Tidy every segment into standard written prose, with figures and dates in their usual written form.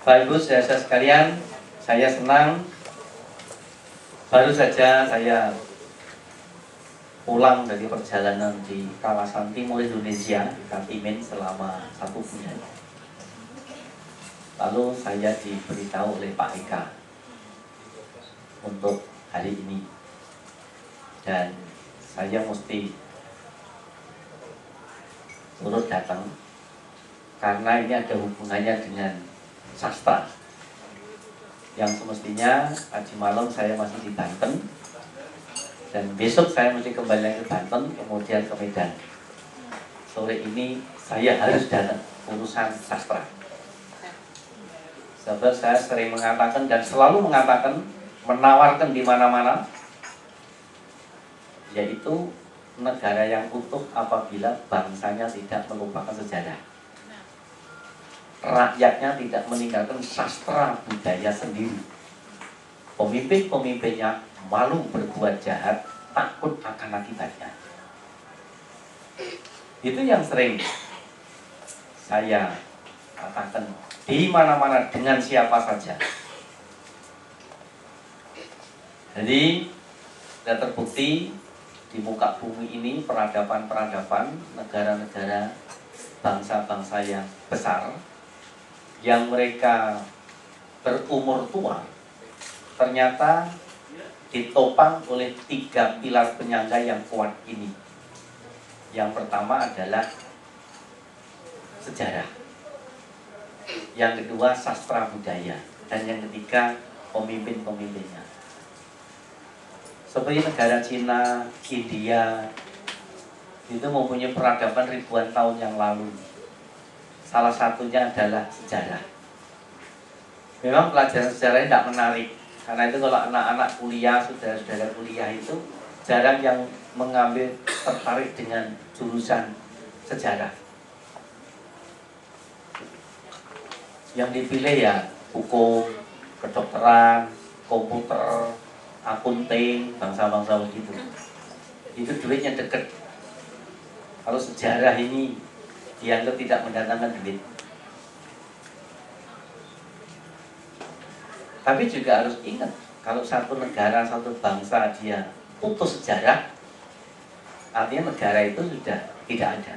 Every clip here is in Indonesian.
Bapak Ibu saudara sekalian, saya senang baru saja saya pulang dari perjalanan di kawasan timur Indonesia, di Katimin selama 1 bulan. Lalu saya diberitahu oleh Pak Eka untuk hari ini, dan saya mesti turut datang karena ini ada hubungannya dengan sastra yang semestinya tadi malam saya masih di Banten dan besok saya mesti kembali lagi ke Banten, kemudian ke Medan. Sore ini saya harus datang urusan sastra. Sebab saya sering mengatakan dan selalu mengatakan, menawarkan di mana-mana, yaitu negara yang utuh apabila bangsanya tidak melupakan sejarah, rakyatnya tidak meninggalkan sastra budaya sendiri, pemimpin-pemimpinnya malu berbuat jahat, takut akan akibatnya. Itu yang sering saya katakan di mana-mana dengan siapa saja. Jadi sudah terbukti di muka bumi ini peradaban-peradaban negara-negara bangsa-bangsa yang besar yang mereka berumur tua ternyata ditopang oleh 3 pilar penyangga yang kuat ini. Yang pertama adalah sejarah, yang kedua sastra budaya, dan yang ketiga pemimpin-pemimpinnya. Seperti negara Cina, India itu mempunyai peradaban ribuan tahun yang lalu. Salah satunya adalah sejarah. Memang pelajaran sejarah ini tidak menarik, karena itu kalau anak-anak kuliah, saudara-saudara kuliah itu jarang yang mengambil tertarik dengan jurusan sejarah. Yang dipilih ya hukum, kedokteran, komputer, akunting, bangsa-bangsa begitu. Itu duitnya deket. Kalau sejarah ini dianggap tidak mendatangkan duit. Tapi juga harus ingat, kalau satu negara, satu bangsa dia putus sejarah, artinya negara itu sudah tidak ada.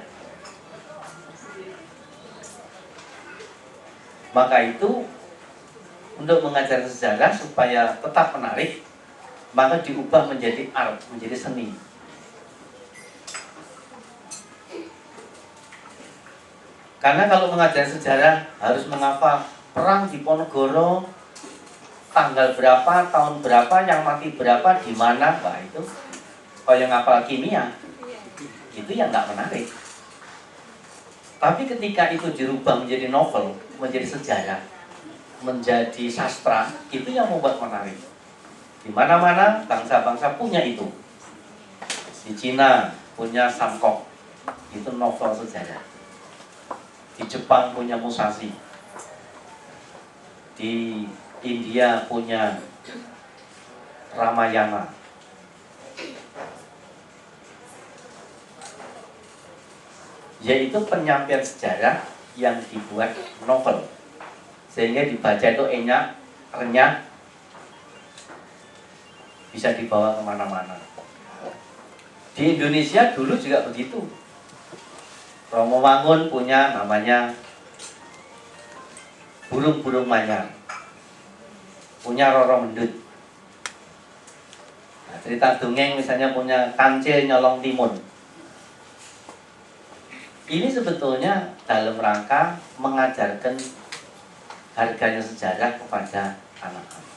Maka itu untuk mengajar sejarah supaya tetap menarik, maka diubah menjadi art, menjadi seni. Karena kalau mengajar sejarah harus menghafal perang di Ponorogo, tanggal berapa, tahun berapa, yang mati berapa, di mana, wah itu kalau yang ngapal kimia, itu yang nggak menarik. Tapi ketika itu dirubah menjadi novel, menjadi sejarah, menjadi sastra, itu yang membuat menarik. Di mana-mana bangsa-bangsa punya itu. Di Cina punya Samkok, itu novel sejarah. Di Jepang punya Musashi, di India punya Ramayana. Yaitu penyampaian sejarah yang dibuat novel, sehingga dibaca itu enak, renyah, bisa dibawa kemana-mana. Di Indonesia dulu juga begitu. Romo Mangun punya namanya Burung-burung Manyar, punya Roro Mendut. Nah, cerita dongeng misalnya punya Kancil Nyolong Timun. Ini sebetulnya dalam rangka mengajarkan harganya sejarah kepada anak-anak.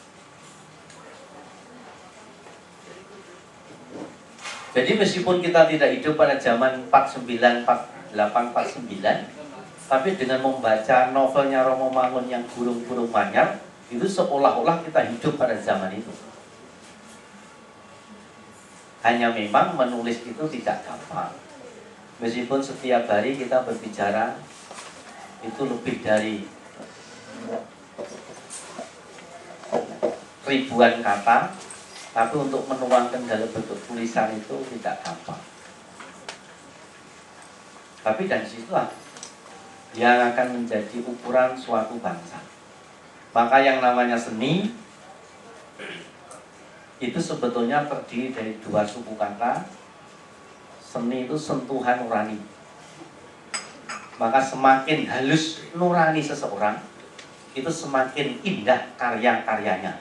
Jadi meskipun kita tidak hidup pada zaman 49, 48, 49, tapi dengan membaca novelnya Romo Mangun yang Burung-burung Manyar, itu seolah-olah kita hidup pada zaman itu. Hanya memang menulis itu tidak gampang. Meskipun setiap hari kita berbicara itu lebih dari ribuan kata, tapi untuk menuangkan dalam bentuk tulisan itu tidak gampang. Tapi dari situlah yang akan menjadi ukuran suatu bangsa. Maka yang namanya seni itu sebetulnya terdiri dari dua suku kata. Seni itu sentuhan nurani. Maka semakin halus nurani seseorang, itu semakin indah karya-karyanya.